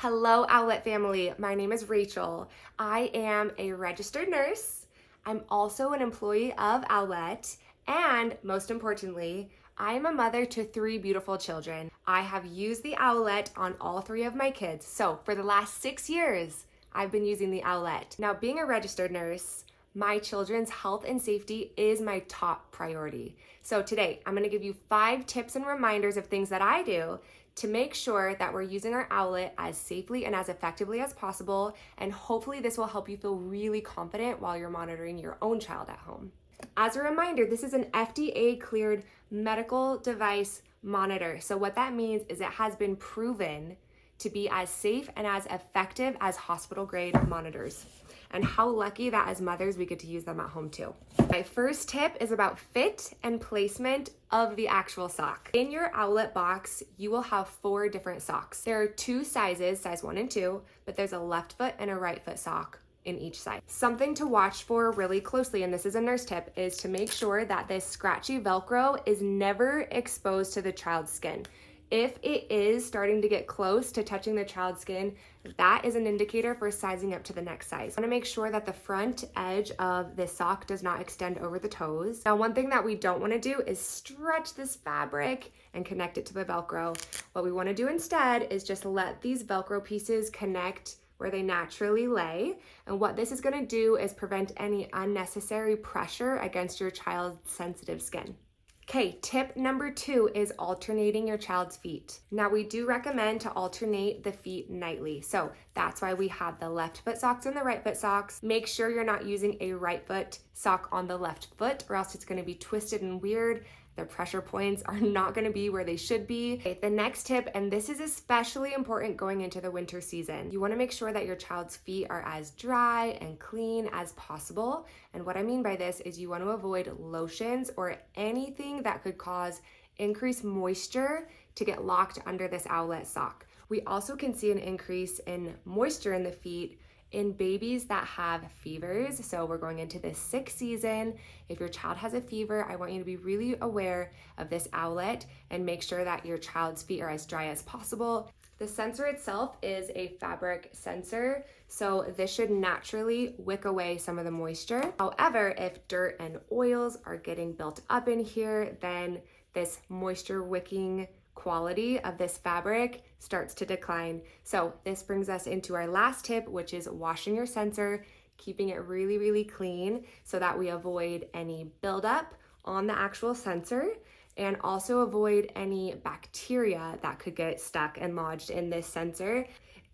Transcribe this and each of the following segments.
Hello, Owlet family. My name is Rachel. I am a registered nurse. I'm also an employee of Owlet, and most importantly, I am a mother to 3 beautiful children. I have used the Owlet on all 3 of my kids. So for the last 6 years, I've been using the Owlet. Now, being a registered nurse, my children's health and safety is my top priority. So today, I'm gonna give you 5 tips and reminders of things that I do to make sure that we're using our Owlet as safely and as effectively as possible. And hopefully this will help you feel really confident while you're monitoring your own child at home. As a reminder, this is an FDA cleared medical device monitor. So what that means is it has been proven to be as safe and as effective as hospital grade monitors. And how lucky that as mothers we get to use them at home too. My first tip is about fit and placement of the actual sock. In your Owlet box, you will have 4 different socks. There are 2 sizes, size 1 and 2, but there's a left foot and a right foot sock in each size. Something to watch for really closely, and this is a nurse tip, is to make sure that this scratchy Velcro is never exposed to the child's skin. If it is starting to get close to touching the child's skin, that is an indicator for sizing up to the next size. I want to make sure that the front edge of this sock does not extend over the toes. Now, one thing that we don't want to do is stretch this fabric and connect it to the Velcro. What we want to do instead is just let these Velcro pieces connect where they naturally lay. And what this is going to do is prevent any unnecessary pressure against your child's sensitive skin. Okay, tip number 2 is alternating your child's feet. Now, we do recommend to alternate the feet nightly. So that's why we have the left foot socks and the right foot socks. Make sure you're not using a right foot sock on the left foot, or else it's gonna be twisted and weird. The pressure points are not gonna be where they should be. Okay, the next tip, and this is especially important going into the winter season, you wanna make sure that your child's feet are as dry and clean as possible. And what I mean by this is you wanna avoid lotions or anything that could cause increased moisture to get locked under this Owlet sock. We also can see an increase in moisture in the feet in babies that have fevers. So we're going into the sick season. If your child has a fever, I want you to be really aware of this Owlet and make sure that your child's feet are as dry as possible. The sensor itself is a fabric sensor, so this should naturally wick away some of the moisture. However, if dirt and oils are getting built up in here, then this moisture wicking quality of this fabric starts to decline. So this brings us into our last tip, which is washing your sensor, keeping it really, really clean so that we avoid any buildup on the actual sensor and also avoid any bacteria that could get stuck and lodged in this sensor.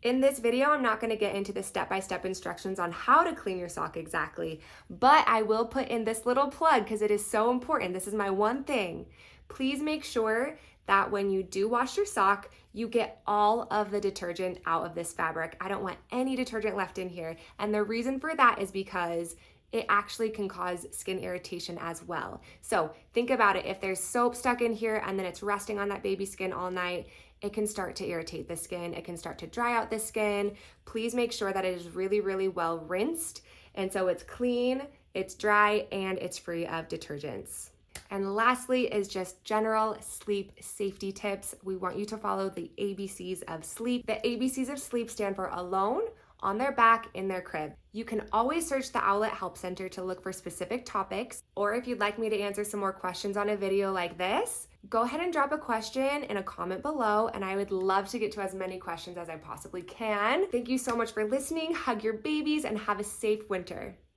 In this video, I'm not going to get into the step-by-step instructions on how to clean your sock exactly, but I will put in this little plug because it is so important. This is my one thing. Please make sure that when you do wash your sock, you get all of the detergent out of this fabric. I don't want any detergent left in here. And the reason for that is because it actually can cause skin irritation as well. So think about it. If there's soap stuck in here and then it's resting on that baby skin all night, it can start to irritate the skin. It can start to dry out the skin. Please make sure that it is really, really well rinsed. And so it's clean, it's dry, and it's free of detergents. And lastly is just general sleep safety tips. We want you to follow the ABCs of sleep. The ABCs of sleep stand for alone, on their back, in their crib. You can always search the Owlet Help Center to look for specific topics, or if you'd like me to answer some more questions on a video like this, go ahead and drop a question in a comment below, and I would love to get to as many questions as I possibly can. Thank you so much for listening. Hug your babies and have a safe winter.